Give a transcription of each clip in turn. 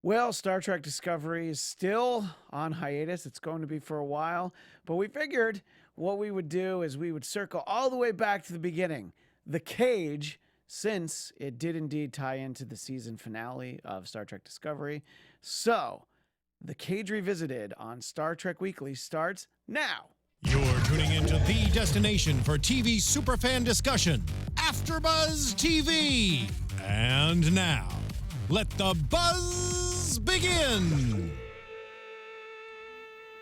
Well, Star Trek Discovery is still on hiatus. It's going to be for a while. But we figured what we would do is we would circle all the way back to the beginning, the cage, since it did indeed tie into the season finale of Star Trek Discovery. So, the cage revisited on Star Trek Weekly starts now. You're tuning into the destination for TV superfan discussion, AFTERBUZZ TV. And now, let the buzz begin.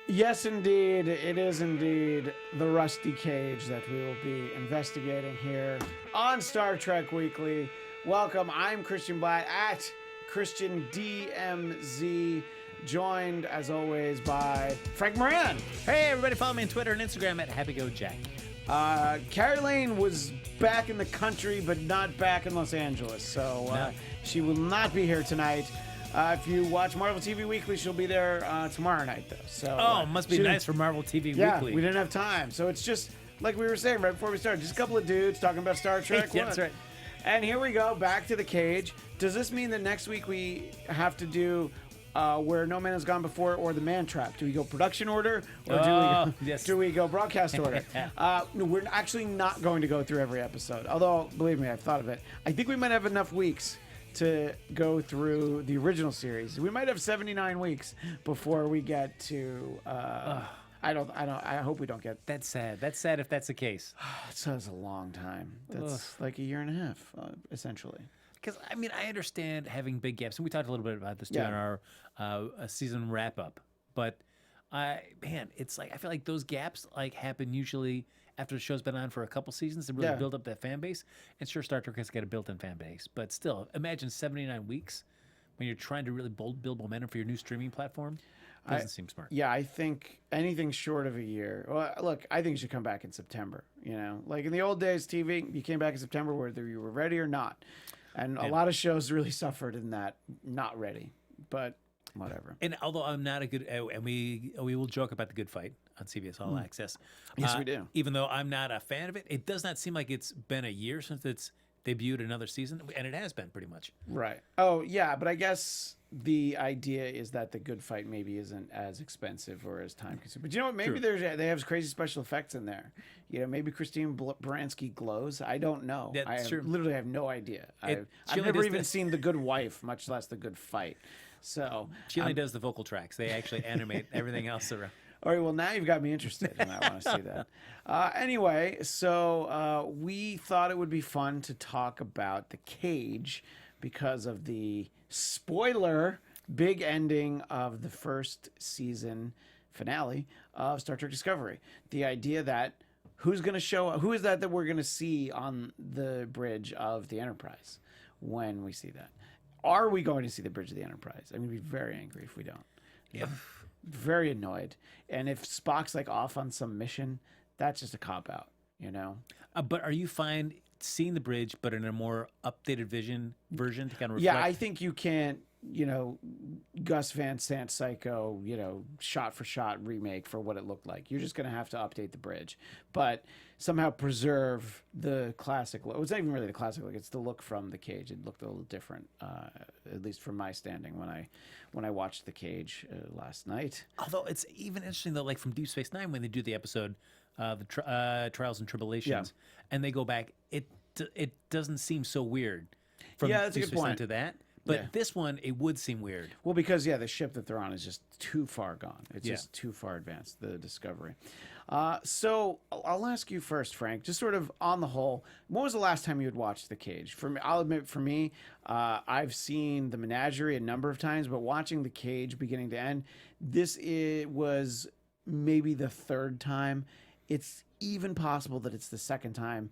Yes, indeed. It is indeed the rusty cage that we will be investigating here on Star Trek Weekly. Welcome. I'm Christian Bladt at Christian DMZ, joined as always by Frank Moran. Hey, everybody, follow me on Twitter and Instagram at HappyGoJack. Kari Lane was back in the country, but not back in Los Angeles, so she will not be here tonight. If you watch Marvel TV Weekly, she'll be there tomorrow night, though. So, must be nice for Marvel TV yeah, Weekly. we didn't have time, so it's just like we were saying right before we started, just a couple of dudes talking about Star Trek. Yeah, that's right. And here we go, back to the cage. Does this mean that next week we have to do Where No Man Has Gone Before or The Man Trap? Do we go production order or do we go broadcast order? No, we're actually not going to go through every episode. Although, believe me, I've thought of it. I think we might have enough weeks to go through the original series. We might have 79 weeks before we get to. I hope we don't get. That's sad. That's sad if that's the case. That's a long time. That's like a year and a half, essentially. Because, I mean, I understand having big gaps, and we talked a little bit about this too in our season wrap-up. But, man, it's like, I feel like those gaps happen usually after the show's been on for a couple seasons to really build up that fan base. And sure, Star Trek has got a built-in fan base. But still, imagine 79 weeks when you're trying to really build momentum for your new streaming platform. Doesn't seem smart. Yeah, I think anything short of a year. Well, look, I think you should come back in September. You know, like in the old days, TV, you came back in September whether you were ready or not. And a lot of shows really suffered in that not ready, but whatever. And although I'm not a good, and we will joke about the good fight on CBS All Access. Yes, we do. Even though I'm not a fan of it, it does not seem like it's been a year since it's debuted another season, and it has been pretty much. Right. Oh, yeah, but I guess the idea is that the good fight maybe isn't as expensive or as time consuming. But you know what? Maybe they have crazy special effects in there. You know, maybe Christine Baranski glows. I don't know. That's true. Literally have no idea. I've never even seen The Good Wife, much less The Good Fight. So she only does the vocal tracks. They actually animate everything else around. All right, well, now you've got me interested, and I want to see that. Anyway, so we thought it would be fun to talk about the cage because of the spoiler big ending of the first season finale of Star Trek Discovery. The idea that who is that we're going to see on the bridge of the Enterprise when we see that? Are we going to see the bridge of the Enterprise? I'm going to be very angry if we don't. Yeah. Very annoyed. And if Spock's off on some mission, that's just a cop-out, you know? But are you fine seeing the bridge, but in a more updated version to kind of reflect? Yeah, I think you can't, Gus Van Sant Psycho, shot-for-shot remake for what it looked like. You're just going to have to update the bridge. But somehow preserve the classic look. It's not even really the classic look. It's the look from the cage. It looked a little different, at least from my standing when I watched the cage last night. Although it's even interesting, though, like from Deep Space Nine, when they do the episode, the Trials and Tribulations, and they go back, it doesn't seem so weird from that's a Deep good Space Nine point. to that. But this one, it would seem weird. Well, because, the ship that they're on is just too far gone. It's just too far advanced, the Discovery. So I'll ask you first, Frank, just sort of on the whole, when was the last time you had watched The Cage? I'll admit, for me, I've seen The Menagerie a number of times, but watching The Cage beginning to end, was maybe the third time. It's even possible that it's the second time.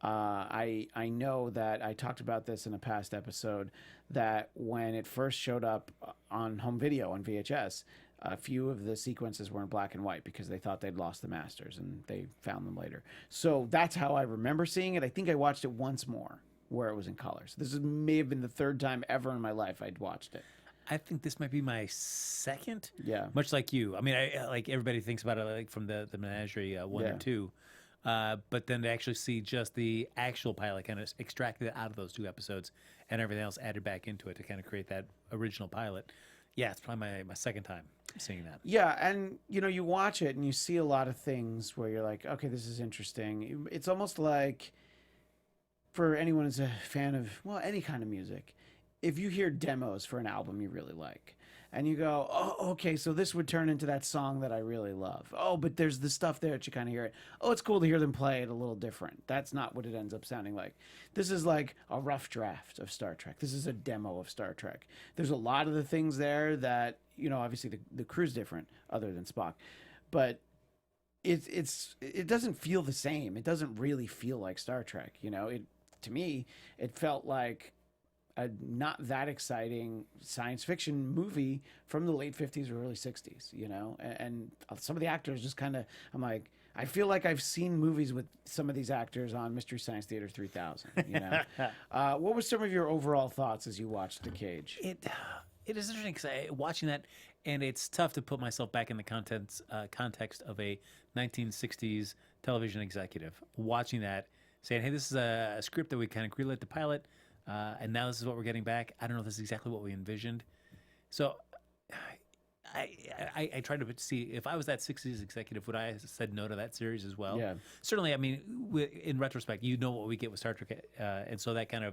I know that I talked about this in a past episode, that when it first showed up on home video on VHS, a few of the sequences were in black and white because they thought they'd lost the masters and they found them later. So that's how I remember seeing it. I think I watched it once more where it was in color. So this may have been the third time ever in my life I'd watched it. I think this might be my second. Yeah. Much like you. I mean, I like everybody thinks about it from the Menagerie 1 or 2. But then to actually see just the actual pilot kind of extracted out of those two episodes and everything else added back into it to kind of create that original pilot. Yeah, it's probably my second time seeing that. Yeah, and you watch it and you see a lot of things where you're like, okay, this is interesting. It's almost like, for anyone who's a fan of, well, any kind of music, if you hear demos for an album you really like, and you go, oh, okay, so this would turn into that song that I really love. Oh, but there's the stuff there that you kind of hear it. Oh, it's cool to hear them play it a little different. That's not what it ends up sounding like. This is like a rough draft of Star Trek. This is a demo of Star Trek. There's a lot of the things there that, obviously the crew's different other than Spock, but it doesn't feel the same. It doesn't really feel like Star Trek. To me, it felt like a not that exciting science fiction movie from the late 50s or early 60s, and some of the actors just kind of, I'm like, I feel like I've seen movies with some of these actors on Mystery Science Theater 3000, What were some of your overall thoughts as you watched The Cage? It is interesting because watching that, and it's tough to put myself back in the context of a 1960s television executive watching that, saying, hey, this is a script that we kind of greenlit the pilot, and now this is what we're getting back. I don't know if this is exactly what we envisioned. So I tried to see, if I was that 60s executive, would I have said no to that series as well? Yeah. Certainly, I mean, in retrospect, what we get with Star Trek, and so that kind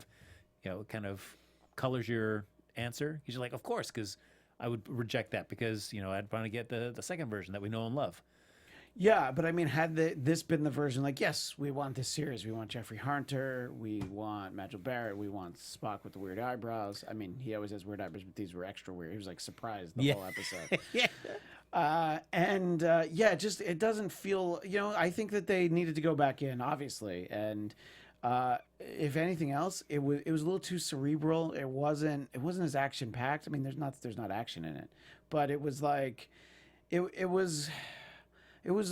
of colors your answer. You're like, of course, because I would reject that because, I'd want to get the second version that we know and love. Yeah, but I mean, had this been the version, like, yes, we want this series. We want Jeffrey Hunter. We want Majel Barrett. We want Spock with the weird eyebrows. I mean, he always has weird eyebrows, but these were extra weird. He was like surprised the whole episode. It doesn't feel, I think that they needed to go back in, obviously. And if anything else, it was a little too cerebral. It wasn't as action packed. I mean, there's not action in it, but it was like, it was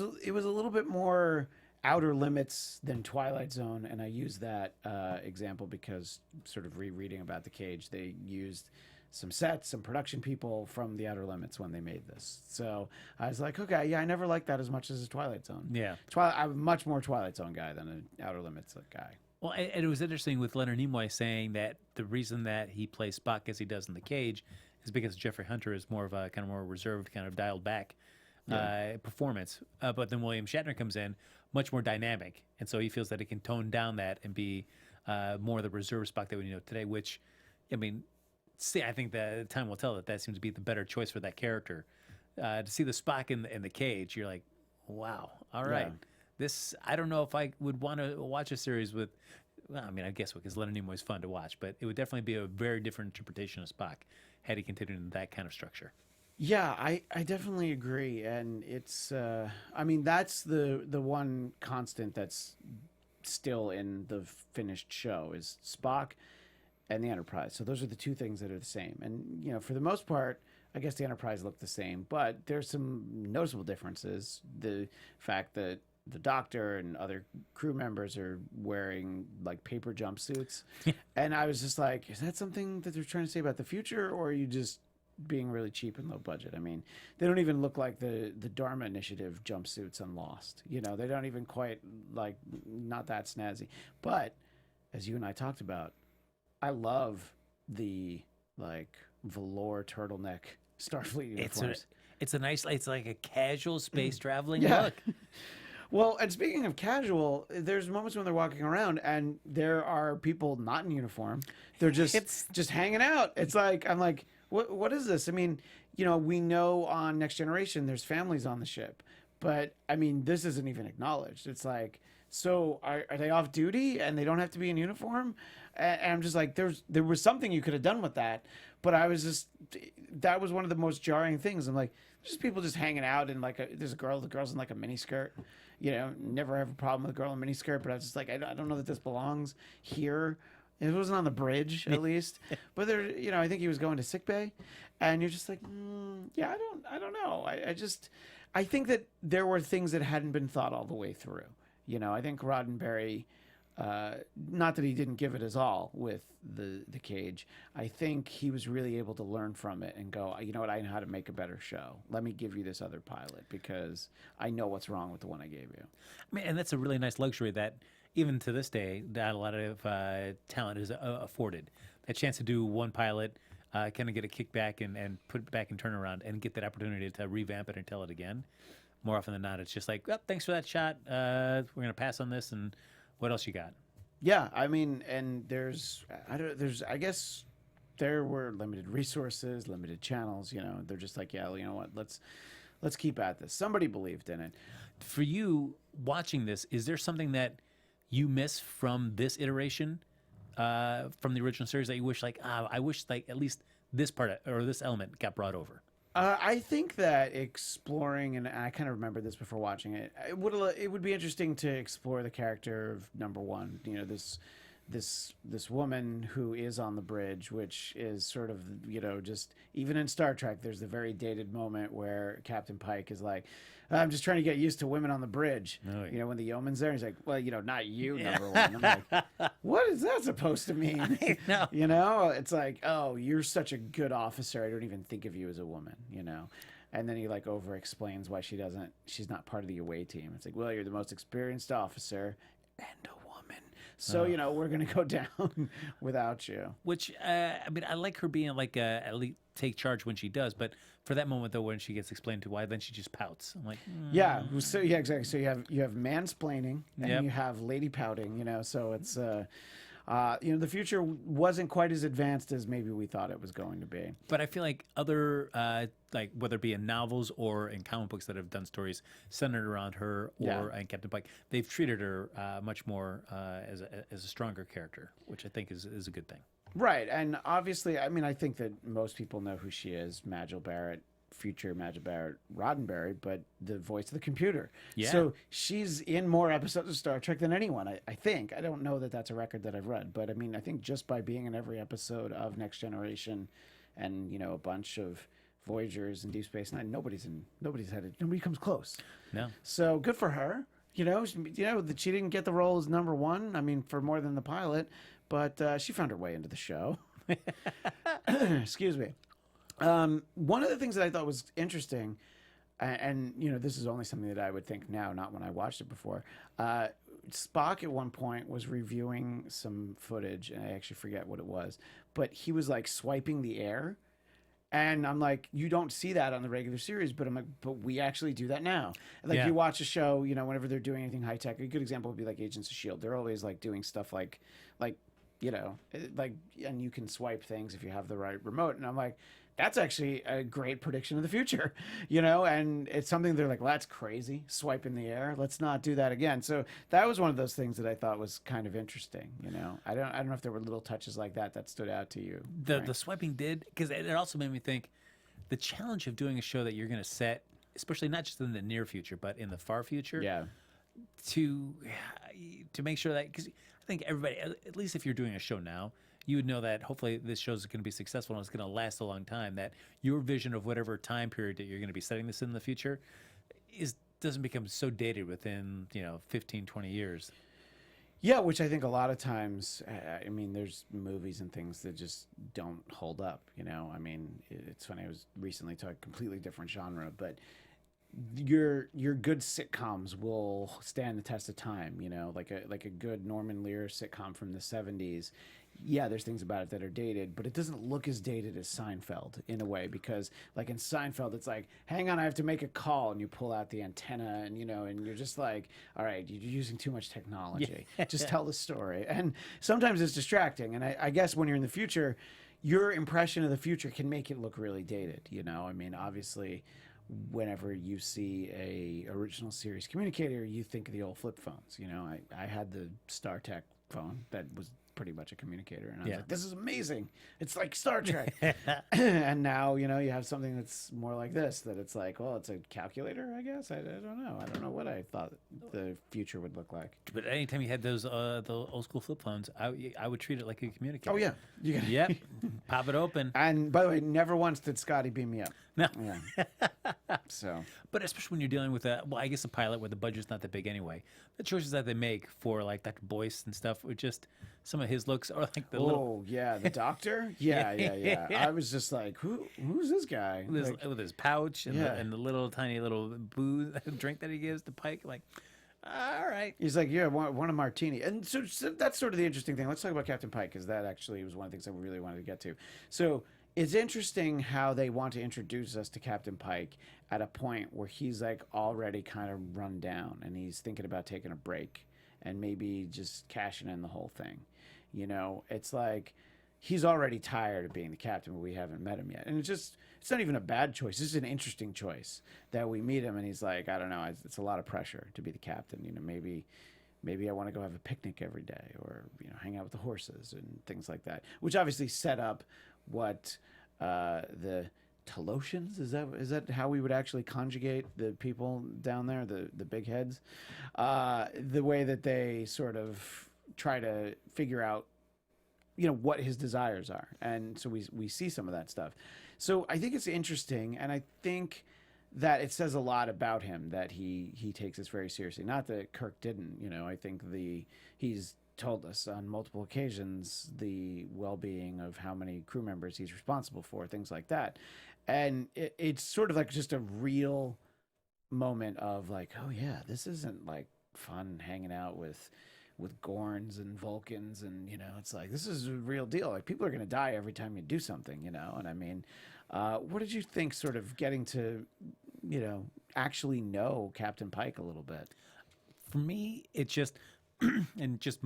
a little bit more Outer Limits than Twilight Zone, and I use that example because, sort of rereading about The Cage, they used some sets, some production people from the Outer Limits when they made this. So I was like, okay, yeah, I never liked that as much as a Twilight Zone. Yeah, I'm a much more Twilight Zone guy than an Outer Limits guy. Well, and it was interesting with Leonard Nimoy saying that the reason that he plays Spock as he does in The Cage is because Jeffrey Hunter is more of a kind of more reserved, kind of dialed back performance, but then William Shatner comes in much more dynamic, and so he feels that he can tone down that and be more the reserved Spock that we know today. Which, I mean, I think that time will tell that seems to be the better choice for that character. To see the Spock in the Cage, you're like, wow, all right. Yeah. This, I don't know if I would want to watch a series with. Well, I mean, I guess because Leonard Nimoy is fun to watch, but it would definitely be a very different interpretation of Spock had he continued in that kind of structure. Yeah, I definitely agree, and it's I mean, that's the one constant that's still in the finished show is Spock and the Enterprise. So those are the two things that are the same, and for the most part, I guess the Enterprise looked the same, but there's some noticeable differences. The fact that the Doctor and other crew members are wearing like paper jumpsuits, and I was just like, is that something that they're trying to say about the future, or are you just being really cheap and low budget? I mean, they don't even look like the Dharma Initiative jumpsuits on Lost. They don't even quite, like, not that snazzy. But as you and I talked about, I love the like velour turtleneck Starfleet uniforms. It's like a casual space traveling Yeah. look. Well, and speaking of casual, there's moments when they're walking around and there are people not in uniform. They're just hanging out. It's like, I'm like, what is this? I mean, we know on Next Generation there's families on the ship, but I mean, this isn't even acknowledged. It's like, so are they off duty and they don't have to be in uniform? And I'm just like, there was something you could have done with that, but that was one of the most jarring things. I'm like, just people just hanging out and like there's a girl, the girl's in like a mini skirt. Never have a problem with a girl in a mini skirt, but I was just like, I don't know that this belongs here. It wasn't on the bridge, at least. But there, I think he was going to sickbay, and you're just like, yeah, I don't know. I think that there were things that hadn't been thought all the way through. I think Roddenberry, not that he didn't give it his all with the Cage. I think he was really able to learn from it and go, you know what, I know how to make a better show. Let me give you this other pilot because I know what's wrong with the one I gave you. I mean, and that's a really nice luxury that even to this day, that a lot of talent is afforded. that chance to do one pilot, kind of get a kickback and put it back in turnaround and get that opportunity to revamp it and tell it again. More often than not, it's just like, oh, thanks for that shot. We're going to pass on this. And what else you got? Yeah, I mean, and I guess there were limited resources, limited channels. They're just like, yeah, you know what? Let's keep at this. Somebody believed in it. For you watching this, is there something that you miss from this iteration, from the original series, that you wish, like, I wish, like, at least this part or this element got brought over? I think that exploring, and I kind of remember this before watching it, it would be interesting to explore the character of number one. This woman who is on the bridge, which is sort of, just even in Star Trek, there's the very dated moment where Captain Pike is like, I'm just trying to get used to women on the bridge. Oh, yeah. When the yeoman's there, he's like, well, not you, number one. I'm like, what is that supposed to mean? It's like, oh, you're such a good officer. I don't even think of you as a woman, And then he like over explains why she's not part of the away team. It's like, well, you're the most experienced officer and a woman. So, we're going to go down without you. Which, I like her being like at least take charge when she does, but for that moment though, when she gets explained to why, then she just pouts. I'm like, yeah. So yeah, exactly. So you have mansplaining and you have lady pouting. So it's the future wasn't quite as advanced as maybe we thought it was going to be. But I feel like other like whether it be in novels or in comic books that have done stories centered around her or and Captain Pike, they've treated her much more as a stronger character, which I think is a good thing. Right, and obviously, I think that most people know who she is, Majel Barrett, future Majel Barrett Roddenberry, but the voice of the computer. Yeah. So she's in more episodes of Star Trek than anyone, I think. I don't know that that's a record that I've read, but I think just by being in every episode of Next Generation and, a bunch of Voyagers and Deep Space Nine, nobody comes close. No. So good for her. That she didn't get the role as number one, for more than the pilot, but she found her way into the show. Excuse me. One of the things that I thought was interesting, and this is only something that I would think now, not when I watched it before. Spock at one point was reviewing some footage, and I actually forget what it was, but he was like swiping the air. And I'm like, you don't see that on the regular series, but I'm like, but we actually do that now. Like you watch a show, whenever they're doing anything high tech, a good example would be like Agents of S.H.I.E.L.D. They're always like doing stuff like, and you can swipe things if you have the right remote. And I'm like, that's actually a great prediction of the future, and it's something they're like, well, that's crazy, swipe in the air. Let's not do that again. So that was one of those things that I thought was kind of interesting. I don't know if there were little touches like that stood out to you. The swiping did, because it also made me think the challenge of doing a show that you're going to set, especially not just in the near future, but in the far future. Yeah. To make sure that, because I think everybody, at least if you're doing a show now, you would know that hopefully this show is going to be successful and it's going to last a long time, that your vision of whatever time period that you're going to be setting this in the future doesn't become so dated within 15, 20 years. Yeah, which I think a lot of times, there's movies and things that just don't hold up, It's funny, I was recently to a completely different genre, but your good sitcoms will stand the test of time, like a good Norman Lear sitcom from the 70s. Yeah, there's things about it that are dated, but it doesn't look as dated as Seinfeld in a way, because like in Seinfeld, it's like, hang on, I have to make a call, and you pull out the antenna, and and you're just like, all right, you're using too much technology. Yeah. Just tell the story. And sometimes it's distracting. And I guess when you're in the future, your impression of the future can make it look really dated. Obviously, whenever you see a original series communicator, you think of the old flip phones. I had the StarTech phone that was pretty much a communicator, and I was like, this is amazing, it's like Star Trek. And now you have something that's more like this, that it's like, well, it's a calculator, I guess. I don't know what I thought the future would look like. But anytime you had those the old school flip phones, I would treat it like a communicator. Oh yeah, yep. Pop it open. And by the way, never once did Scotty beam me up. No. Yeah. So, but especially when you're dealing with I guess a pilot where the budget's not that big anyway, the choices that they make for like Dr. Boyce and stuff, or just some of his looks, or like the the doctor. Yeah. I was just like, who's this guy? With his pouch and the little tiny little booze drink that he gives to Pike. Like, All right. He's like, yeah, want a martini. And so that's sort of the interesting thing. Let's talk about Captain Pike, because that actually was one of the things that we really wanted to get to. So it's interesting how they want to introduce us to Captain Pike at a point where he's like already kind of run down and he's thinking about taking a break and maybe just cashing in the whole thing. You know, it's like he's already tired of being the captain, but we haven't met him yet. And it's not even a bad choice. This is an interesting choice that we meet him and he's like, I don't know, it's a lot of pressure to be the captain. You know, maybe I want to go have a picnic every day, or, you know, hang out with the horses and things like that, which obviously set up what the Talosians, is that how we would actually conjugate the people down there, the big heads, the way that they sort of try to figure out, you know, what his desires are. And so we see some of that stuff. So I think it's interesting, and I think that it says a lot about him that he takes this very seriously. Not that Kirk didn't, you know. I think he's told us on multiple occasions the well-being of how many crew members he's responsible for, things like that. And it's sort of like just a real moment of like, oh yeah, this isn't like fun hanging out with Gorns and Vulcans, and, you know, it's like, this is a real deal. Like, people are going to die every time you do something, you know. And I mean, what did you think, sort of getting to, you know, actually know Captain Pike a little bit? For me, it's just, and just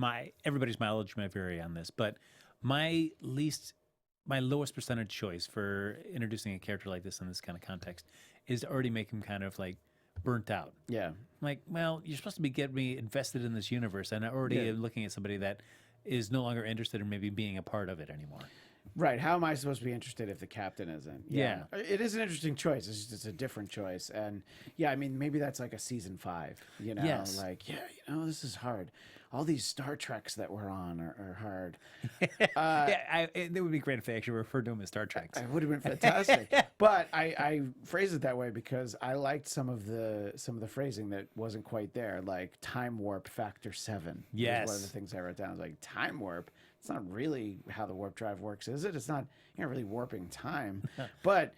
everybody's mileage may vary on this, but my lowest percentage choice for introducing a character like this in this kind of context is to already make him kind of like burnt out. Yeah. Like, well, you're supposed to be getting me invested in this universe, and I already am looking at somebody that is no longer interested in maybe being a part of it anymore. Right. How am I supposed to be interested if the captain isn't? Yeah. It is an interesting choice. It's just, it's a different choice. And yeah, I mean, maybe that's like a season 5, you know, like, yeah, you know, this is hard. All these Star Treks that we're on are hard. It would be great if they actually referred to them as Star Treks. It would have been fantastic. But I phrase it that way because I liked some of the phrasing that wasn't quite there, like time warp factor 7. Yes. Was one of the things I wrote down. I was like, time warp? It's not really how the warp drive works, is it? It's not, you're not really warping time. But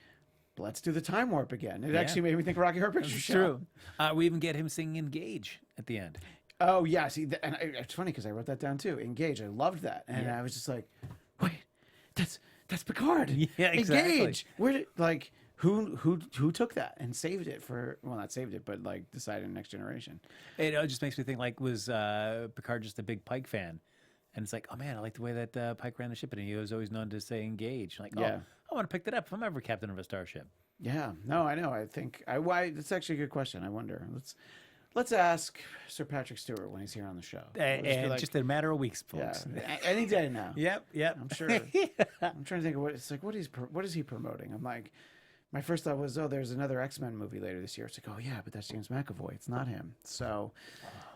let's do the time warp again. It actually made me think of Rocky Horror Picture Show. True. We even get him singing Engage at the end. Oh, yeah. See, and it's funny because I wrote that down too. Engage. I loved that. And I was just like, wait, that's Picard. Yeah, exactly. Engage. Where did, like, who took that and saved it for, well, not saved it, but like decided in Next Generation? It just makes me think, like, was Picard just a big Pike fan? And it's like, oh man, I like the way that Pike ran the ship, and he was always known to say engage. Like, oh, I want to pick that up if I'm ever captain of a starship. Yeah. No, I know. I think why that's actually a good question. I wonder. Let's ask Sir Patrick Stewart when he's here on the show. And just a matter of weeks, folks. Yeah, any day now. Yep. I'm sure. I'm trying to think of what it's like. What is he promoting? I'm like, my first thought was, oh, there's another X-Men movie later this year. It's like, oh yeah, but that's James McAvoy. It's not him. So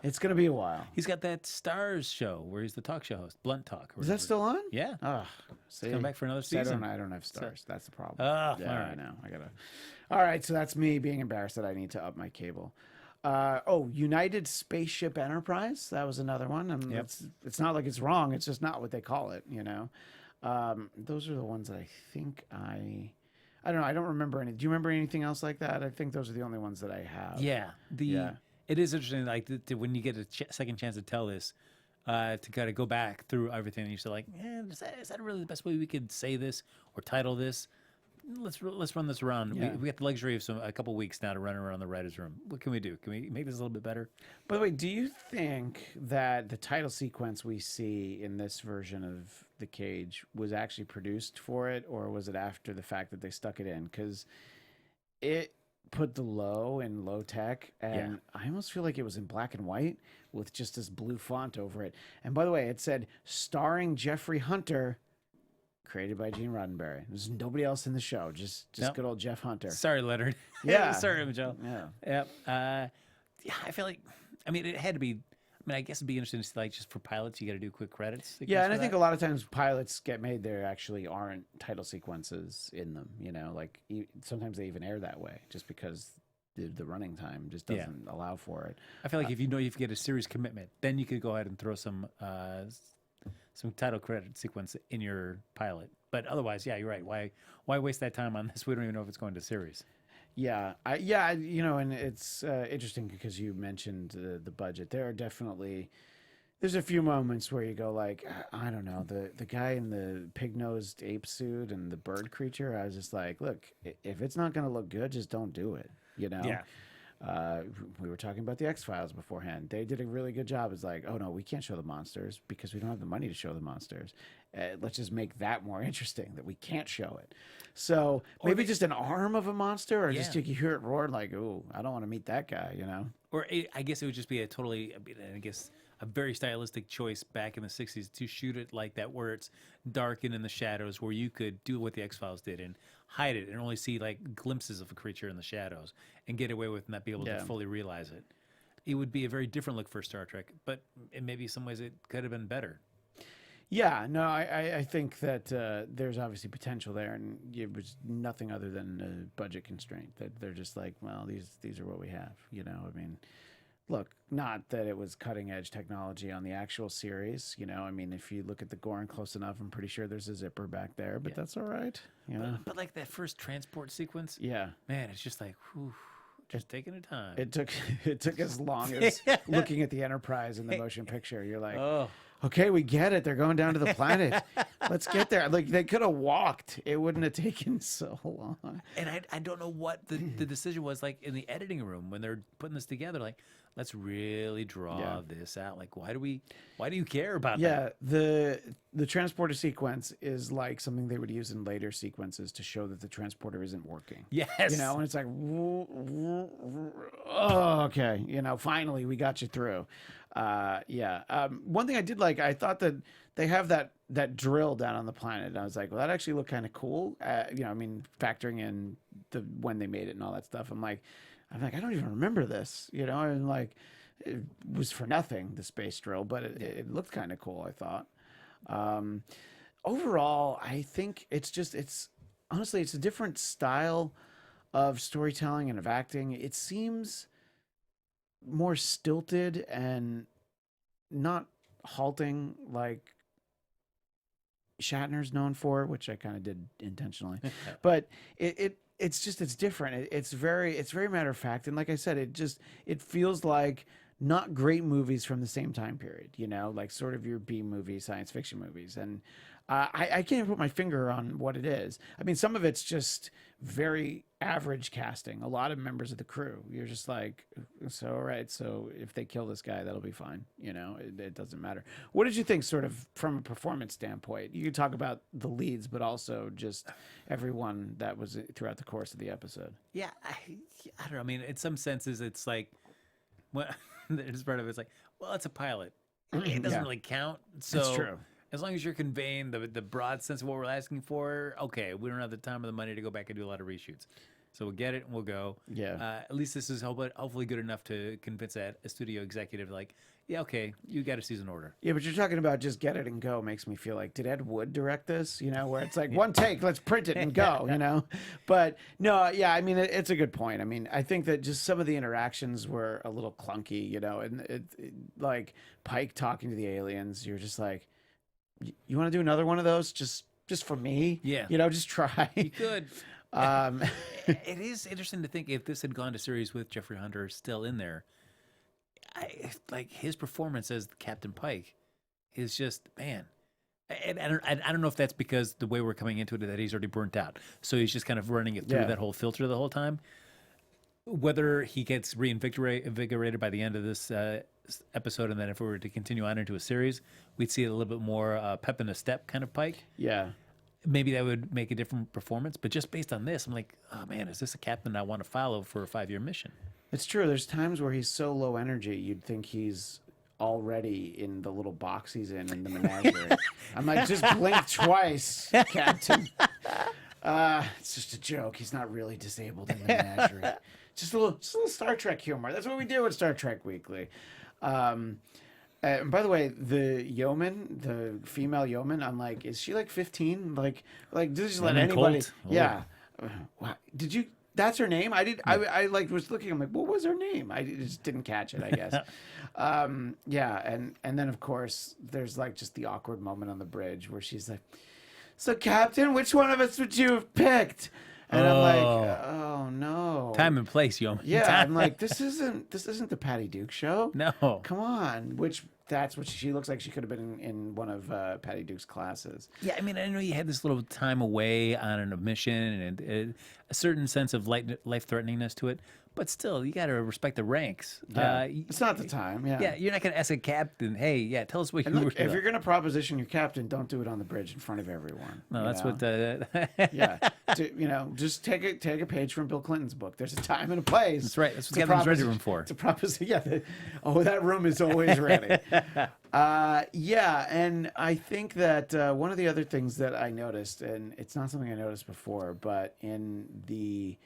it's gonna be a while. He's got that Stars show where he's the talk show host, Blunt Talk. Is that still on? Yeah. Oh, see, come back for another season. I don't have Stars. That's the problem. Oh, yeah, all right. I know. I gotta. All right, so that's me being embarrassed that I need to up my cable. United Spaceship Enterprise. That was another one. And it's not like it's wrong. It's just not what they call it, you know. Those are the ones that I think I don't know. I don't remember any. Do you remember anything else like that? I think those are the only ones that I have. Yeah. It is interesting, like, when you get a second chance to tell this, to kind of go back through everything, and you say, like, is that really the best way we could say this or title this? Let's run this around. Yeah. We got the luxury of a couple weeks now to run around the writer's room. What can we do? Can we make this a little bit better? By the way, do you think that the title sequence we see in this version of The Cage was actually produced for it, or was it after the fact that they stuck it in? Because it put the low in low tech, and I almost feel like it was in black and white with just this blue font over it. And by the way, it said starring Jeffrey Hunter. Created by Gene Roddenberry. There's nobody else in the show, just good old Jeff Hunter. Sorry, Leonard. Yeah. Sorry, Joe. Yeah. Yep. I feel like, I mean, it had to be, I mean, I guess it'd be interesting to see, like, just for pilots, you got to do quick credits. Yeah, and I think a lot of times pilots get made, there actually aren't title sequences in them, you know, like sometimes they even air that way just because the running time just doesn't allow for it. I feel like if you know you get a series commitment, then you could go ahead and throw some title credit sequence in your pilot. But otherwise, yeah, you're right. Why waste that time on this? We don't even know if it's going to series. You know, and it's interesting because you mentioned the budget. There's a few moments where you go like, I don't know, the guy in the pig-nosed ape suit and the bird creature. I was just like, look, if it's not going to look good, just don't do it. You know. Yeah. We were talking about the X-Files beforehand. They did a really good job. It's like, oh no, we can't show the monsters because we don't have the money to show the monsters. Let's just make that more interesting, that we can't show it. So maybe just an arm of a monster, or just you hear it roar like, oh, I don't want to meet that guy, you know? Or I guess it would just be a very stylistic choice back in the 60s to shoot it like that, where it's dark and in the shadows, where you could do what the X-Files did and hide it and only see like glimpses of a creature in the shadows and get away with not be able to fully realize it. It would be a very different look for Star Trek, but in maybe some ways it could have been better. Yeah, no, I think that there's obviously potential there, and it was nothing other than a budget constraint. That they're just like, well, these are what we have, you know. I mean, look, not that it was cutting edge technology on the actual series, you know. I mean, if you look at the Gorn close enough, I'm pretty sure there's a zipper back there, but that's all right, you know. But like that first transport sequence, man, it's just like, whew, just taking a time. It took as long as looking at the Enterprise in the motion picture. You're like, okay, we get it. They're going down to the planet. Let's get there. Like, they could have walked. It wouldn't have taken so long. And I don't know what the decision was like in the editing room when they're putting this together. Like, let's really draw this out. Like, why do you care about that? Yeah, the transporter sequence is like something they would use in later sequences to show that the transporter isn't working. Yes. You know, and it's like, oh, okay. You know, finally we got you through. One thing I did like, I thought that they have that drill down on the planet. And I was like, well, that actually looked kind of cool. You know, I mean, factoring in when they made it and all that stuff. I'm like, I don't even remember this. You know, and like, it was for nothing, the space drill, but it looked kind of cool, I thought. Overall, I think it's honestly, it's a different style of storytelling and of acting. It seems more stilted and not halting like Shatner's known for, which I kind of did intentionally. But it's different. It's very matter of fact, and like I said, it feels like not great movies from the same time period, you know, like sort of your B movie science fiction movies. And I can't even put my finger on what it is. I mean, some of it's just very average casting. A lot of members of the crew, you're just like, so all right, so if they kill this guy, that'll be fine. You know, it doesn't matter. What did you think, sort of from a performance standpoint? You could talk about the leads, but also just everyone that was throughout the course of the episode. Yeah, I don't know. I mean, in some senses, it's like, well, there's part of it's like, well, it's a pilot. It doesn't really count. So that's true. As long as you're conveying the broad sense of what we're asking for, okay, we don't have the time or the money to go back and do a lot of reshoots. So we'll get it and we'll go. Yeah. At least this is hopefully good enough to convince a studio executive, like, yeah, okay, you got a season order. Yeah, but you're talking about just get it and go makes me feel like, did Ed Wood direct this? You know, where it's like one take, let's print it and go, you know? But no, yeah, I mean, it's a good point. I mean, I think that just some of the interactions were a little clunky, you know, and it like Pike talking to the aliens, you're just like, you want to do another one of those just for me? Yeah. You know, just try. You could. It is interesting to think if this had gone to series with Jeffrey Hunter still in there, like his performance as Captain Pike is just, man. And I don't know if that's because the way we're coming into it that he's already burnt out. So he's just kind of running it through that whole filter the whole time. Whether he gets reinvigorated by the end of this episode, and then if we were to continue on into a series, we'd see a little bit more pep in the step kind of Pike. Yeah. Maybe that would make a different performance. But just based on this, I'm like, oh, man, is this a captain I want to follow for a 5-year mission? It's true. There's times where he's so low energy, you'd think he's already in the little box he's in the menagerie. I'm like, just blink twice, Captain. It's just a joke. He's not really disabled in the menagerie. Just a little Star Trek humor. That's what we do at Star Trek Weekly. And by the way, the yeoman, the female yeoman, I'm like, is she like 15? Like, did you just let anybody? Colt? Yeah. Wow. Did you? That's her name. I did. I like was looking. I'm like, what was her name? I just didn't catch it, I guess. Yeah. And then of course there's like just the awkward moment on the bridge where she's like, "So Captain, which one of us would you have picked?" And I'm like, "Oh no." Time and place, yo. Yeah, I'm like, this isn't the Patty Duke show. No. Come on. Which that's what she looks like. She could have been in one of Patty Duke's classes. Yeah, I mean, I know you had this little time away on a mission and a certain sense of life-threateningness to it, but still, you got to respect the ranks. Yeah. It's not the time. Yeah. Yeah, you're not going to ask a captain, hey, yeah, tell us what And you look, were if you're going to proposition your captain, don't do it on the bridge in front of everyone. No, you that's know? what the... Yeah. Just take a page from Bill Clinton's book. There's a time and a place. That's right. That's what the captain's ready room for. To proposition. Yeah. That room is always ready. Yeah, and I think that one of the other things that I noticed, and it's not something I noticed before, but in the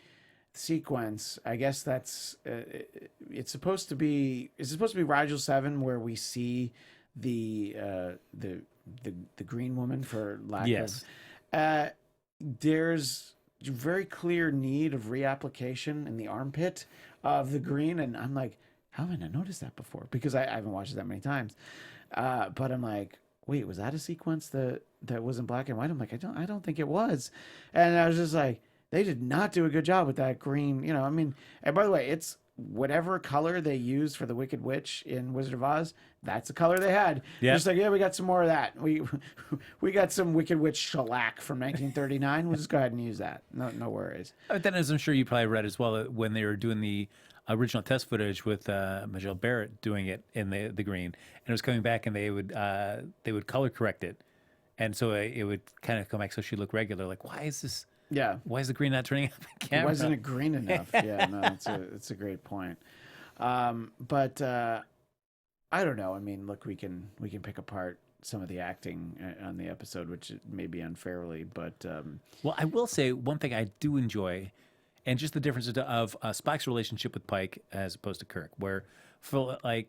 sequence, I guess that's it's supposed to be Rigel 7 where we see the green woman, for lack of there's a very clear need of reapplication in the armpit of the green, and I'm like, how have I not noticed that before? Because I haven't watched it that many times. But I'm like, wait, was that a sequence that was in black and white? I'm like, I don't think it was. And I was just like, they did not do a good job with that green. I mean, and by the way, it's whatever color they used for the Wicked Witch in Wizard of Oz, that's the color they had. Yeah. Just like, yeah, we got some more of that. We got some Wicked Witch shellac from 1939. We'll just go ahead and use that. No worries. But then, as I'm sure you probably read as well, when they were doing the original test footage with Michelle Barrett doing it in the green, and it was coming back, and they would color correct it, and so it would kind of come back so she looked regular. Like, why is this? Yeah. Why is the green not turning up the camera? Why isn't it green enough? Yeah, no, it's a great point. But I don't know. I mean, look, we can pick apart some of the acting on the episode, which may be unfairly, but well, I will say one thing I do enjoy, and just the difference of Spock's relationship with Pike as opposed to Kirk, where for like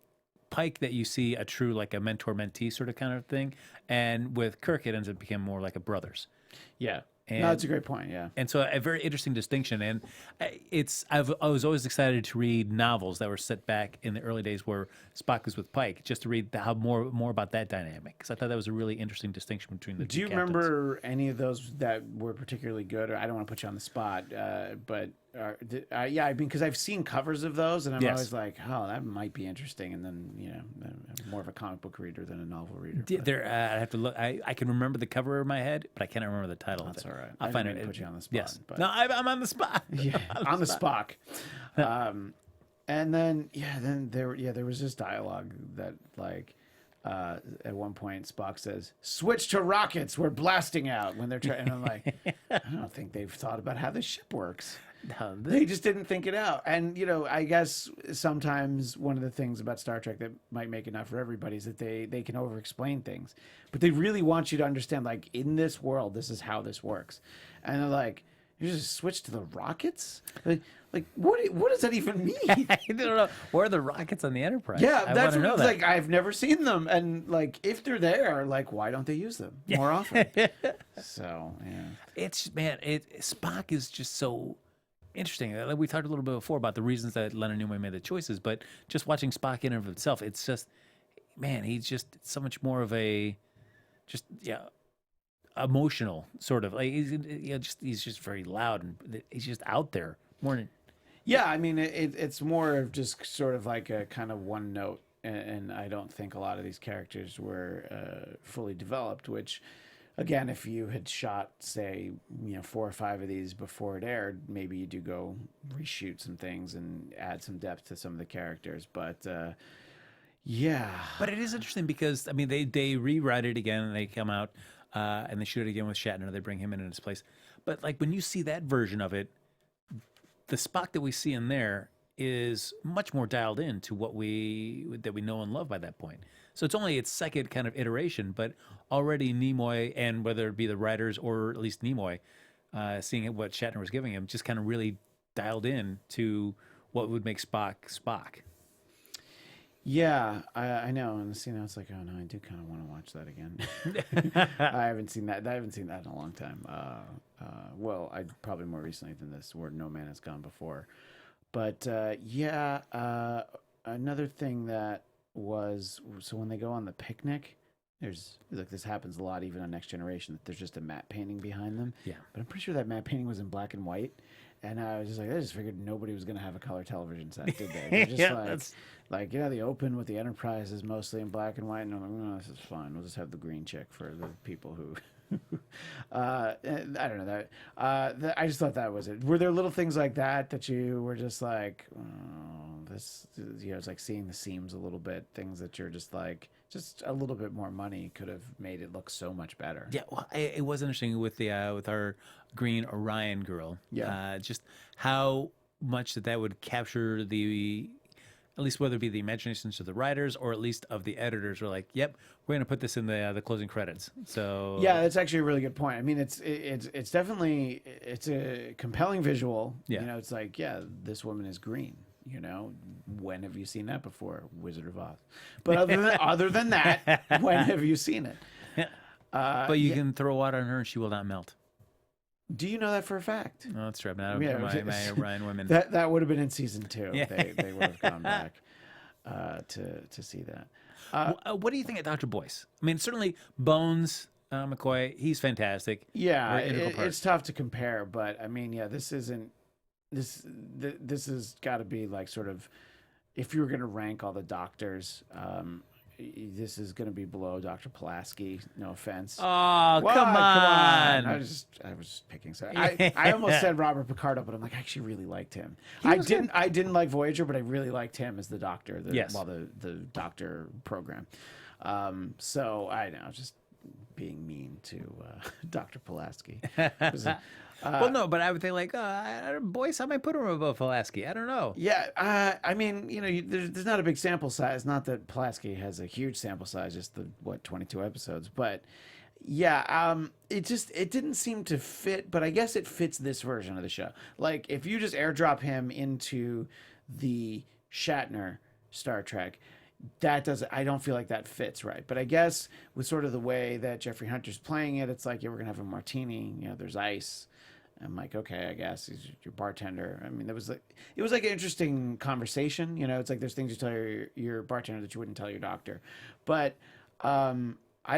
Pike that you see a true like a mentor-mentee sort of kind of thing, and with Kirk it ends up becoming more like a brothers. Yeah. And, no, that's a great point. Yeah. And so a very interesting distinction. And I was always excited to read novels that were set back in the early days where Spock was with Pike, just to read how more about that dynamic. Because I thought that was a really interesting distinction between the two. Do you remember any of those that were particularly good? Or I don't want to put you on the spot, but yeah, I mean, because I've seen covers of those, and I'm always like, oh, that might be interesting. And then I'm more of a comic book reader than a novel reader. I have to look. I can remember the cover in my head, but I can't remember the title. That's all right. I'll find it. Put you on the spot. Yes. But... No, I'm on the spot. Yeah, on the Spock. And then there was this dialogue that like at one point Spock says, "Switch to rockets. We're blasting out." When they're trying, and I'm like, I don't think they've thought about how this ship works. No, They just didn't think it out. And, I guess sometimes one of the things about Star Trek that might make it not for everybody is that they can over-explain things. But they really want you to understand, like, in this world, this is how this works. And they're like, you just switch to the rockets? Like what does that even mean? I don't know. Where are the rockets on the Enterprise? Yeah, that's what know it's that. like. I've never seen them. And, like, if they're there, like, why don't they use them more often? So, yeah. Spock is just so... interesting. Like we talked a little bit before about the reasons that Leonard Nimoy made the choices, but just watching Spock in and of itself, it's just, man, he's just so much more of a, just emotional sort of. Like he's just very loud and he's just out there more than. Yeah, I mean, it's more of just sort of like a kind of one note, and I don't think a lot of these characters were fully developed, which. Again, if you had shot, say, 4 or 5 of these before it aired, maybe you do go reshoot some things and add some depth to some of the characters. But yeah. But it is interesting because I mean they rewrite it again and they come out and they shoot it again with Shatner. They bring him in his place. But like when you see that version of it, the Spock that we see in there is much more dialed in to what we know and love by that point. So it's only its second kind of iteration, but already Nimoy, and whether it be the writers or at least Nimoy, seeing what Shatner was giving him, just kind of really dialed in to what would make Spock Spock. Yeah, I know. And now it's like, oh no, I do kind of want to watch that again. I haven't seen that. I haven't seen that in a long time. Well, I probably more recently than this, where No Man Has Gone Before. But another thing that was, so when they go on the picnic, there's like, this happens a lot even on Next Generation, that there's just a matte painting behind them. Yeah. But I'm pretty sure that matte painting was in black and white. and I was just like, I just figured nobody was gonna have a color television set, did they? They're just like the open with the Enterprise is mostly in black and white, and I'm like, no, this is fine. We'll just have the green chick for the people who. I don't know that. I just thought that was it. Were there little things like that you were just like, oh, this? It's like seeing the seams a little bit. Things that you're just like, just a little bit more money could have made it look so much better. Yeah, well, it was interesting with the with our green Orion girl. Yeah. Just how much that would capture the. At least whether it be the imaginations of the writers or at least of the editors, were like, "Yep, we're going to put this in the closing credits." So yeah, that's actually a really good point. I mean, it's definitely a compelling visual. Yeah. It's like, yeah, this woman is green. When have you seen that before? Wizard of Oz. But other than that, when have you seen it? But you can throw water on her and she will not melt. Do you know that for a fact? No, that's true. Not my Orion women. That would have been in season 2. Yeah. They would have gone back to see that. What do you think of Dr. Boyce? I mean, certainly Bones McCoy, he's fantastic. Yeah, Very integral part. it's tough to compare, but I mean, yeah, this isn't this has got to be like sort of, if you were going to rank all the doctors, this is going to be below Dr. Pulaski. No offense. Oh, Well, come on. I was just picking. So I almost said Robert Picardo, but I'm like, I actually really liked him. I didn't like Voyager, but I really liked him as the Doctor. Yes. The Doctor program. So I know, just being mean to Dr. Pulaski. Well, no, but I would think like, Boyce, I might put him above Pulaski. I don't know. Yeah, I mean, there's not a big sample size. Not that Pulaski has a huge sample size, just 22 episodes. But yeah, it didn't seem to fit. But I guess it fits this version of the show. Like if you just airdrop him into the Shatner Star Trek, I don't feel like that fits right. But I guess with sort of the way that Jeffrey Hunter's playing it, it's like, yeah, we're gonna have a martini. There's ice. I'm like, okay, I guess he's your bartender. I mean, it was like an interesting conversation. It's like there's things you tell your bartender that you wouldn't tell your doctor. But I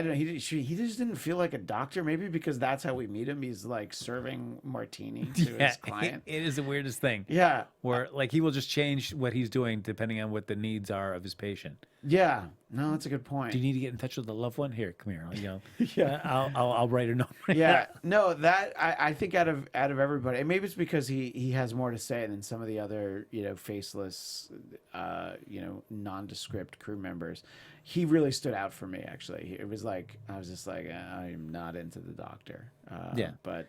don't know. He just didn't feel like a doctor. Maybe because that's how we meet him. He's like serving martini to his client. It is the weirdest thing. Yeah. Where like he will just change what he's doing depending on what the needs are of his patient. Yeah. No, that's a good point. Do you need to get in touch with the loved one? Here, come here. Yeah. I'll write a note. Yeah. No, that I think out of everybody, and maybe it's because he has more to say than some of the other faceless, nondescript crew members. He really stood out for me. Actually, it was like I was just like, I am not into the Doctor. Yeah. But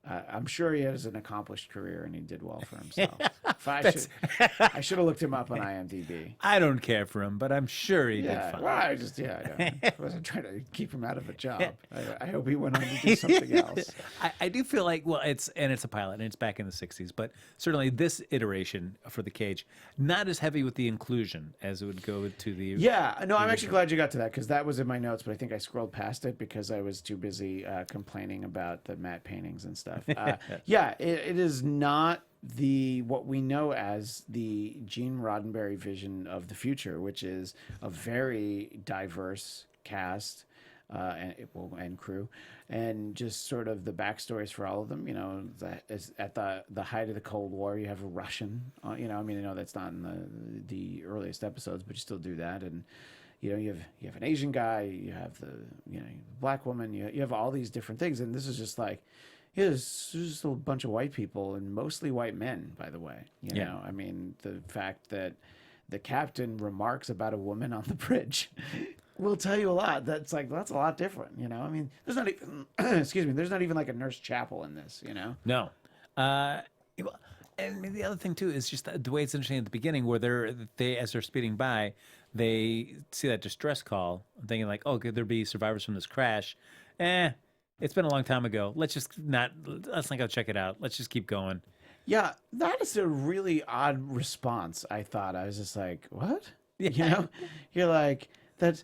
I'm sure he has an accomplished career and he did well for himself. I should have looked him up on IMDb. I don't care for him, but I'm sure he did fine. Well, I wasn't trying to keep him out of a job. I hope he went on to do something else. I do feel like, well, it's a pilot and it's back in the 60s, but certainly this iteration for the Cage, not as heavy with the inclusion as it would go to the. Yeah, no, I'm actually glad you got to that because that was in my notes, but I think I scrolled past it because I was too busy complaining about the matte paintings and stuff. Yeah, it is not what we know as the Gene Roddenberry vision of the future, which is a very diverse cast and crew, and just sort of the backstories for all of them. At the height of the Cold War, you have a Russian. I know that's not in the earliest episodes, but you still do that, and you have an Asian guy, you have the black woman, you have all these different things, and this is just like. There's just a bunch of white people and mostly white men, by the way. I mean, the fact that the captain remarks about a woman on the bridge will tell you a lot. That's a lot different. I mean, there's not even, excuse me, there's not even like a Nurse Chapel in this. No. And the other thing too is just the way it's interesting at the beginning, where they as they're speeding by, they see that distress call, thinking like, oh, could there be survivors from this crash? It's been a long time ago. Let's not go check it out. Let's just keep going. Yeah, that is a really odd response. I thought. I was just like, what? Yeah. You're like, that's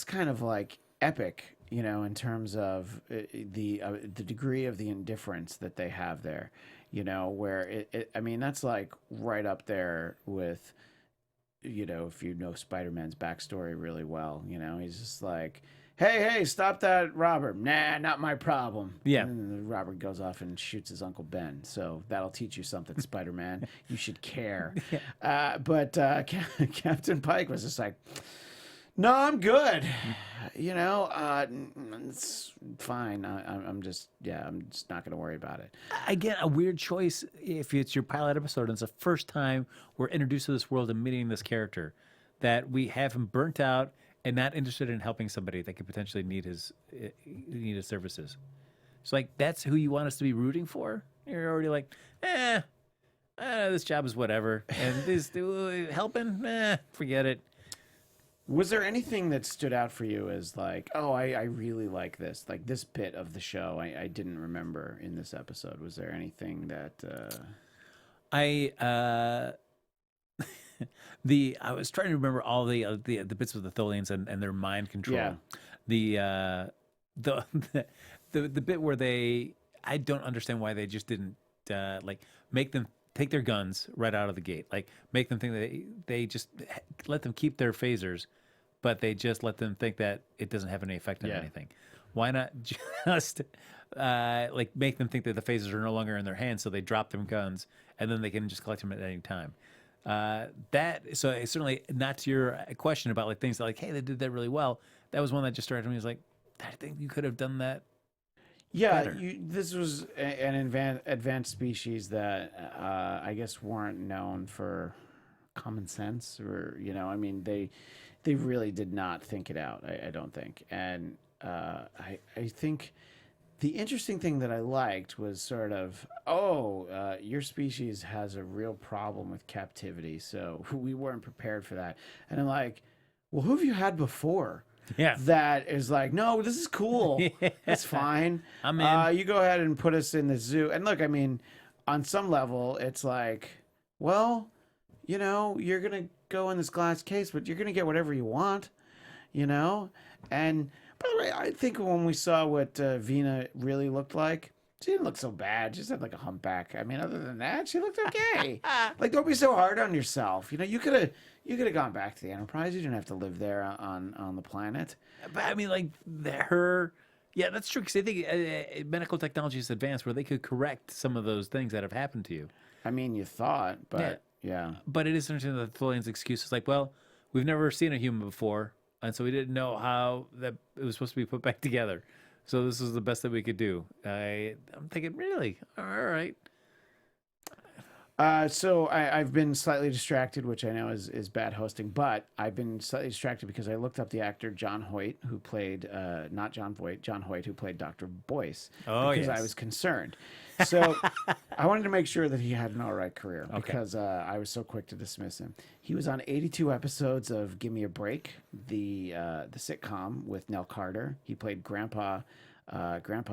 kind of like epic, in terms of the degree of the indifference that they have there, where I mean, that's like right up there with, if you know Spider-Man's backstory really well, he's just like, hey, stop that, Robert. Nah, not my problem. Yeah. And then Robert goes off and shoots his Uncle Ben. So that'll teach you something, Spider-Man. You should care. But Captain Pike was just like, no, I'm good. You know, it's fine. I'm just not going to worry about it. Again, a weird choice if it's your pilot episode and it's the first time we're introduced to this world and meeting this character, that we have him burnt out and not interested in helping somebody that could potentially need his services. It's like, that's who you want us to be rooting for? You're already like, this job is whatever. And this helping, forget it. Was there anything that stood out for you as like, oh, I really like this bit of the show I didn't remember in this episode? Was there anything that... I was trying to remember all the bits with the Tholians and their mind control. Yeah. The bit where I don't understand why they just didn't like make them take their guns right out of the gate. Like make them think that they just let them keep their phasers, but they just let them think that it doesn't have any effect on anything. Why not just like make them think that the phasers are no longer in their hands, so they drop their guns and then they can just collect them at any time. So it's certainly not to your question about like things that like, hey, they did that really well. That was one that just started me. Was like, I think you could have done that. Yeah, this was an advanced species that I guess weren't known for common sense, or I mean, they really did not think it out. I don't think, and I think. The interesting thing that I liked was sort of, your species has a real problem with captivity, so we weren't prepared for that. And I'm like, well, who have you had before? Yeah. That is like, no, this is cool. That's fine. I'm in. You go ahead and put us in the zoo. And look, I mean, on some level, it's like, well, you're going to go in this glass case, but you're going to get whatever you want, And... by the way, I think when we saw what Vina really looked like, she didn't look so bad. She just had like a humpback. I mean, other than that, she looked okay. Like, don't be so hard on yourself. You could have gone back to the Enterprise. You didn't have to live there on the planet. But I mean, like yeah, that's true. Because I think medical technology is advanced where they could correct some of those things that have happened to you. I mean, you thought, but yeah. But it is interesting that the Tholian's excuse is like, well, we've never seen a human before. And so we didn't know how that it was supposed to be put back together. So this is the best that we could do. I'm thinking, really? All right. So I've been slightly distracted, which I know is bad hosting, but I've been slightly distracted because I looked up the actor John Hoyt, who played, not John Voight, John Hoyt, who played Dr. Boyce. Oh, because yes. I was concerned. So I wanted to make sure that he had an all right career because I was so quick to dismiss him. He was on 82 episodes of Give Me a Break, the sitcom with Nell Carter. He played Grandpa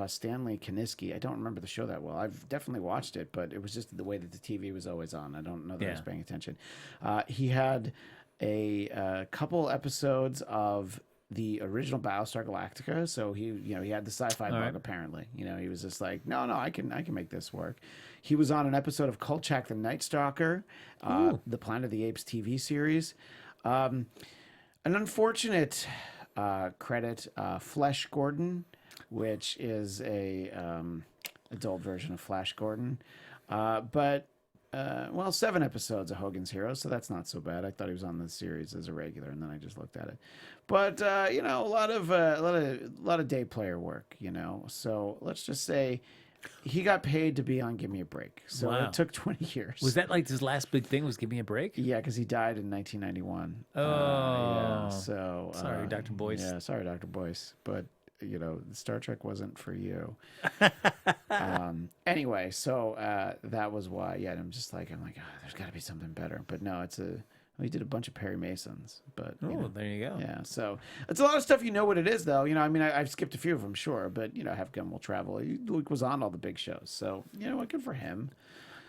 Stanley Kaniski. I don't remember the show that well. I've definitely watched it, but it was just the way that the TV was always on. I don't know that I was paying attention. He had a couple episodes of the original Battlestar Galactica, so he had the sci-fi bug apparently. He was just like, no, I can make this work. He was on an episode of Kolchak the Night Stalker, the Planet of the Apes TV series. An unfortunate credit, Flesh Gordon, which is a adult version of Flash Gordon. But 7 episodes of Hogan's Heroes, so that's not so bad. I thought he was on the series as a regular, and then I just looked at it. But a lot of day player work. So let's just say he got paid to be on Give Me a Break. So it took 20 years. Was that like his last big thing? Was Give Me a Break? Yeah, because he died in 1991. Oh, so sorry, Dr. Boyce. Yeah, sorry, Dr. Boyce, but. Star Trek wasn't for you. Anyway, so that was why. Yeah, I'm like, there's got to be something better. But no, he did a bunch of Perry Masons. But there you go. Yeah, so it's a lot of stuff. What it is, though. I mean, I've skipped a few of them, sure, but Have Gun Will Travel. Luke was on all the big shows, so good for him.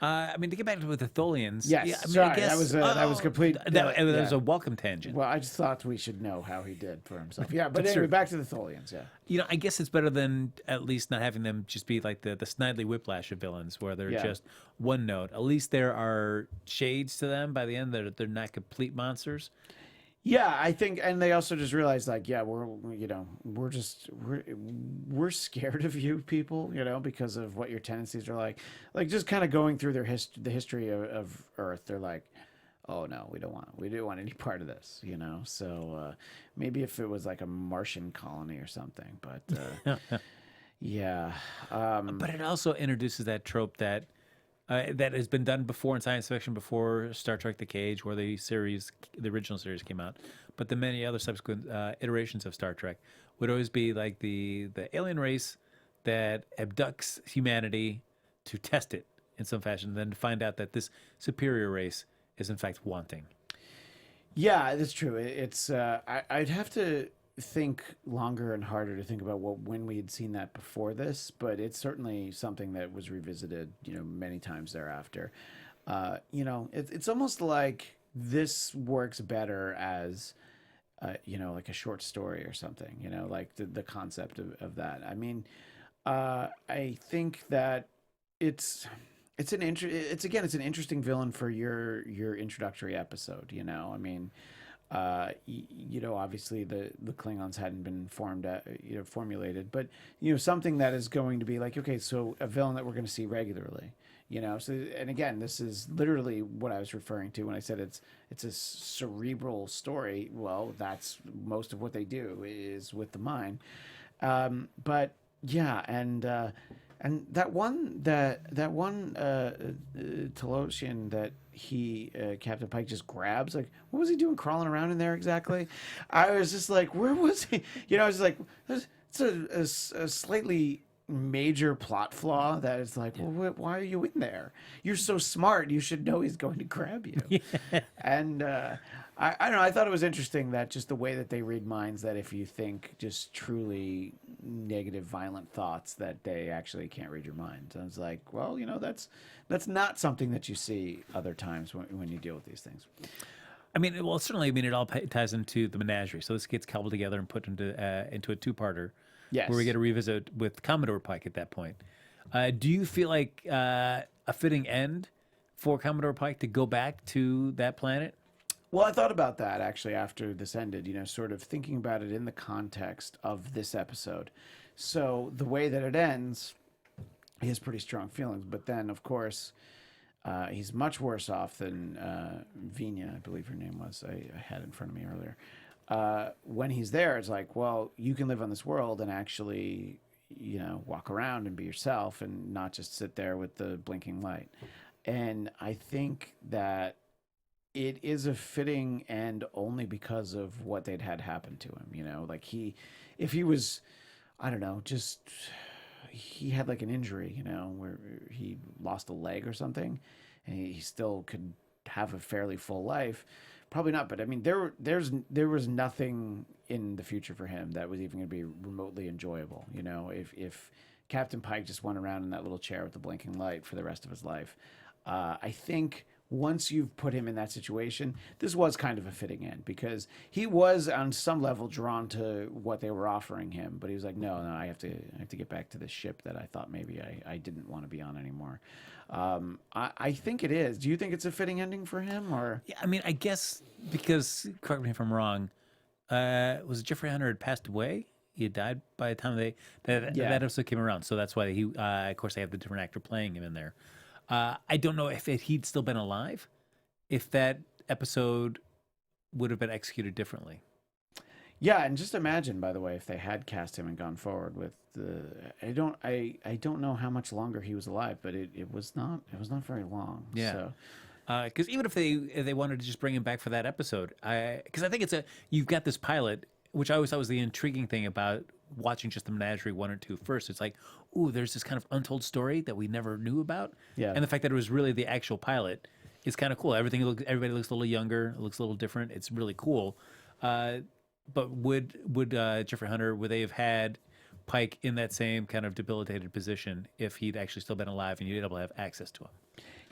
I mean, to get back to with the Tholians. Yes, yeah, I mean, sorry, I guess, that was complete. That was a welcome tangent. Well, I just thought we should know how he did for himself. Yeah, but anyway, back to the Tholians. Yeah, I guess it's better than at least not having them just be like the Snidely Whiplash of villains, where they're just one note. At least there are shades to them by the end. They're not complete monsters. Yeah, I think, and they also just realized, like, yeah, we're scared of you people, because of what your tendencies are like just kind of going through the history of Earth. They're like, oh no, we don't want any part of this, So maybe if it was like a Martian colony or something, but yeah. But it also introduces that trope that that has been done before in science fiction, before Star Trek: The Cage, where the original series came out, but the many other subsequent iterations of Star Trek would always be like the alien race that abducts humanity to test it in some fashion, and then to find out that this superior race is in fact wanting. Yeah, that's true. It's I'd have to think longer and harder to think about when we had seen that before this, but it's certainly something that was revisited, many times thereafter. It's almost like this works better as, like a short story or something, like the concept of that. I mean, I think that it's an interesting villain for your introductory episode. I mean, obviously the Klingons hadn't been formulated, but something that is going to be like, okay, so a villain that we're going to see regularly. So, and again, this is literally what I was referring to when I said it's a cerebral story. Well, that's most of what they do is with the mind. But yeah, and that one Talosian that Captain Pike just grabs, like, what was he doing crawling around in there exactly? I was just like, where was he? I was like, it's a slightly major plot flaw that is like, well, why are you in there? You're so smart, you should know he's going to grab you. Yeah. And I don't know, I thought it was interesting that just the way that they read minds, that if you think just truly negative, violent thoughts, that they actually can't read your mind. And I was like, well, that's not something that you see other times when you deal with these things. I mean, well, certainly, it all ties into the menagerie. So this gets cobbled together and put into a two-parter. Yes. Where we get a revisit with Commodore Pike at that point. Do you feel like a fitting end for Commodore Pike to go back to that planet? Well, I thought about that actually after this ended, sort of thinking about it in the context of this episode. So the way that it ends, he has pretty strong feelings, but then, of course, he's much worse off than Vina, I believe her name was. I had it in front of me earlier. When he's there, it's like, well, you can live on this world and actually, walk around and be yourself and not just sit there with the blinking light. And I think that it is a fitting end only because of what they'd had happen to him, like if he was, I don't know, just, he had like an injury, where he lost a leg or something, and he still could have a fairly full life. Probably not, but I mean, there was nothing in the future for him that was even going to be remotely enjoyable. If Captain Pike just went around in that little chair with the blinking light for the rest of his life, I think once you've put him in that situation, this was kind of a fitting end, because he was on some level drawn to what they were offering him, but he was like, no, I have to get back to this ship that I thought maybe I didn't want to be on anymore. I think it is. Do you think it's a fitting ending for him, or? Yeah, I mean, I guess because, correct me if I'm wrong, was it Jeffrey Hunter had passed away? He had died by the time that episode came around, so that's why of course, they have the different actor playing him in there. I don't know if he'd still been alive, if that episode would have been executed differently. Yeah, and just imagine, by the way, if they had cast him and gone forward with the, I don't know how much longer he was alive, but it was not very long. Yeah. So. Because even if they wanted to just bring him back for that episode, because I think you've got this pilot, which I always thought was the intriguing thing about watching just the Menagerie 1 or 2 first. It's like, ooh, there's this kind of untold story that we never knew about. Yeah. And the fact that it was really the actual pilot is kind of cool. Everybody looks a little younger, it looks a little different. It's really cool. But would Jeffrey Hunter, would they have had Pike in that same kind of debilitated position if he'd actually still been alive and you'd be able to have access to him?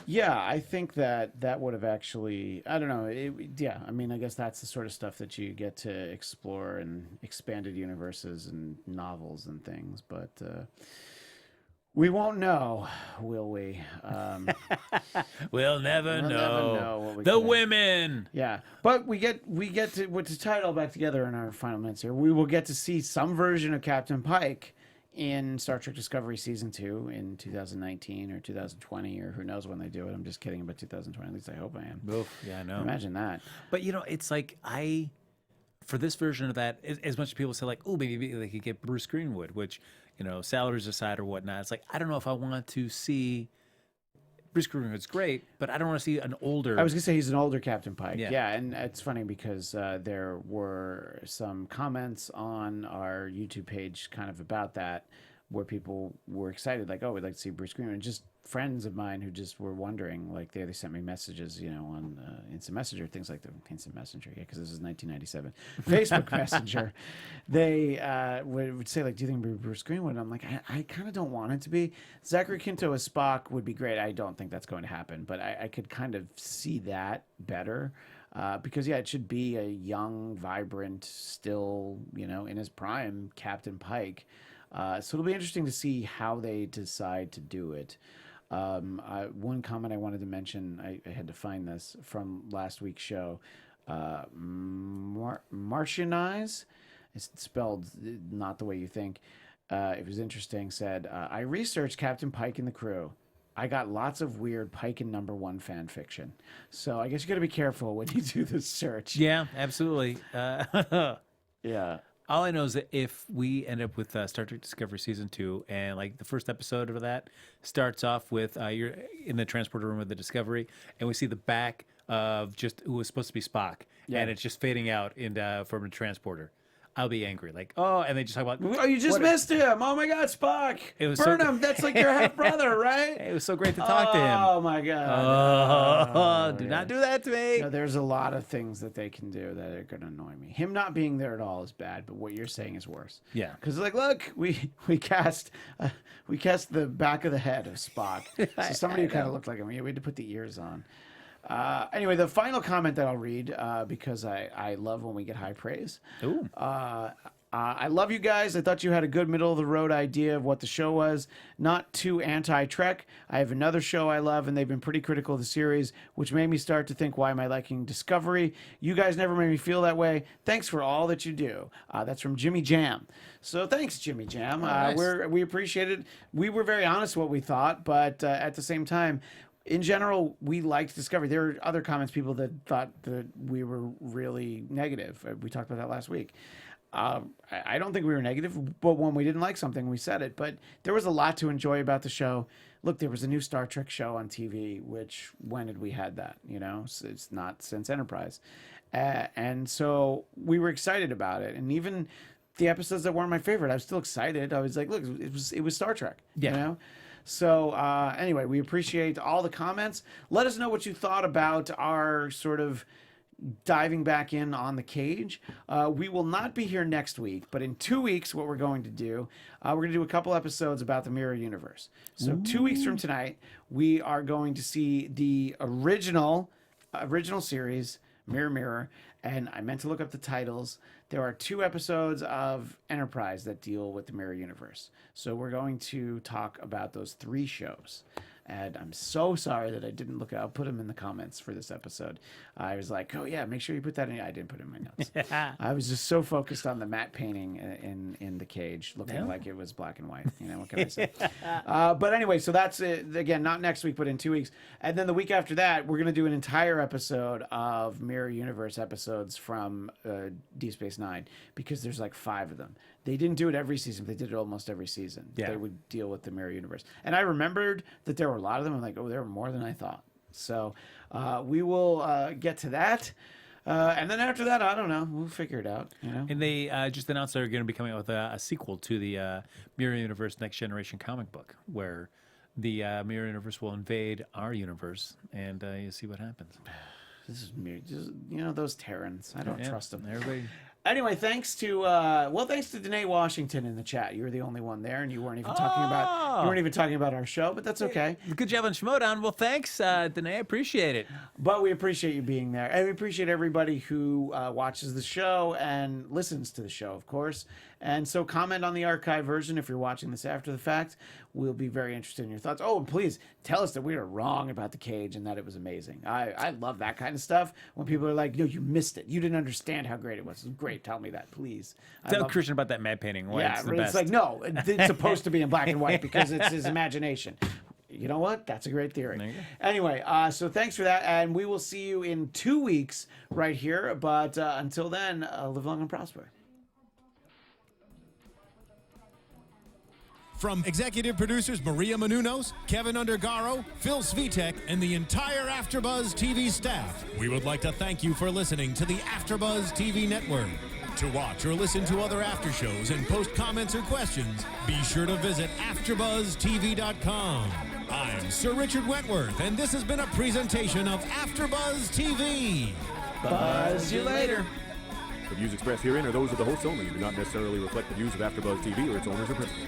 Yeah, I think that would have actually, I don't know. I mean, I guess that's the sort of stuff that you get to explore in expanded universes and novels and things. But We won't know, will we? We'll never We'll know. never know what we The could have. women. Yeah, but we get to tie it all back together in our final minutes here. We will get to see some version of Captain Pike in Star Trek Discovery Season 2 in 2019 or 2020 or who knows when they do it. I'm just kidding about 2020. At least I hope I am. Oof, yeah, I know. Imagine that. But it's like for this version of that, as much as people say like, oh, maybe they could get Bruce Greenwood, which salaries aside or whatnot, it's like I don't know if I want to see. Bruce Greenwood's great, but I don't want to see an older. I was gonna say he's an older Captain Pike. Yeah. Yeah, and it's funny because there were some comments on our YouTube page kind of about that, where people were excited, like, "Oh, we'd like to see Bruce Greenwood." And just friends of mine who just were wondering, like, they sent me messages, on Instant Messenger, things like the Instant Messenger, yeah, because this is 1997, Facebook Messenger. They would say, like, "Do you think it'd be Bruce Greenwood?" And I'm like, I kind of don't want it to be. Zachary Quinto as Spock would be great. I don't think that's going to happen, but I could kind of see that better. Because it should be a young, vibrant, still, in his prime Captain Pike. So it'll be interesting to see how they decide to do it. One comment I wanted to mention, I had to find this from last week's show. Martianize, it's spelled not the way you think. It was interesting. Said, I researched Captain Pike and the crew. I got lots of weird Pike and #1 fan fiction. So I guess you got to be careful when you do this search. Yeah, absolutely. Yeah. All I know is that if we end up with Star Trek Discovery Season 2, and like the first episode of that starts off with you're in the transporter room of the Discovery, and we see the back of just who was supposed to be Spock, Yeah. and it's just fading out from a transporter, I'll be angry. Like, oh, and they just talk about, Oh, you just missed him. Oh my God, Spock. It was Burn so- him. That's like your half brother, right? It was so great to talk to him. Oh my God. Do not do that to me. No, there's a lot of things that they can do that are going to annoy me. Him not being there at all is bad, but what you're saying is worse. Yeah. Because like, look, we cast the back of the head of Spock, so somebody who kind of looked like him. We had to put the ears on. Anyway, the final comment that I'll read, because I love when we get high praise. Ooh. I love you guys. I thought you had a good middle of the road idea of what the show was. Not too anti-Trek. I have another show I love, and they've been pretty critical of the series, which made me start to think, why am I liking Discovery? You guys never made me feel that way. Thanks for all that you do. That's from Jimmy Jam. So thanks, Jimmy Jam. Nice. We appreciate it. We were very honest what we thought, but at the same time, in general, we liked Discovery. There were other comments, people that thought that we were really negative. We talked about that last week. I don't think we were negative, but when we didn't like something, we said it. But there was a lot to enjoy about the show. Look, there was a new Star Trek show on TV, which, when did we had that? So it's not since Enterprise. And so we were excited about it. And even the episodes that weren't my favorite, I was still excited. I was like, look, it was Star Trek, Yeah. So anyway, we appreciate all the comments. Let us know what you thought about our sort of diving back in on the cage. We will not be here next week, but in 2 weeks, what we're going to do, we're going to do a couple episodes about the Mirror Universe. So 2 weeks from tonight, we are going to see the original series, Mirror Mirror, and I meant to look up the titles. There are 2 episodes of Enterprise that deal with the Mirror Universe. So we're going to talk about those 3 shows. And I'm so sorry that I didn't look. I'll put them in the comments for this episode. I was like, oh yeah, make sure you put that in. I didn't put it in my notes. I was just so focused on the matte painting in the cage, looking like it was black and white. What can I say? But anyway, so that's it. Again, not next week, but in 2 weeks. And then the week after that, we're going to do an entire episode of Mirror Universe episodes from Deep Space Nine, because there's like 5 of them. They didn't do it every season, but they did it almost every season. Yeah. They would deal with the Mirror Universe. And I remembered that there were a lot of them. I'm like, oh, there were more than I thought. So we will get to that. And then after that, I don't know. We'll figure it out. And they just announced they're going to be coming out with a sequel to the Mirror Universe Next Generation comic book, where the Mirror Universe will invade our universe, and you see what happens. This is me. Just, those Terrans. I don't trust them. Everybody. Anyway, thanks to Danae Washington in the chat. You were the only one there, and you weren't even talking about our show, but that's okay. Good job on Schmodown. Well, thanks, Danae. I appreciate it. But we appreciate you being there, and we appreciate everybody who watches the show and listens to the show, of course. And so comment on the archive version if you're watching this after the fact. We'll be very interested in your thoughts. Oh, and please tell us that we were wrong about the cage and that it was amazing. I love that kind of stuff. When people are like, no, you missed it. You didn't understand how great it was. It was great. Tell me that, please. Tell Christian about that mad painting. Why it's the it's best. like, no, it's supposed to be in black and white because it's his imagination. You know what? That's a great theory. There you go. Anyway, so thanks for that. And we will see you in 2 weeks right here. But until then, live long and prosper. From executive producers Maria Menounos, Kevin Undergaro, Phil Svitek, and the entire AfterBuzz TV staff, we would like to thank you for listening to the AfterBuzz TV network. To watch or listen to other after shows and post comments or questions, be sure to visit AfterBuzzTV.com. I'm Sir Richard Wentworth, and this has been a presentation of AfterBuzz TV. Buzz you later. The views expressed herein are those of the hosts only and do not necessarily reflect the views of AfterBuzz TV or its owners or principals.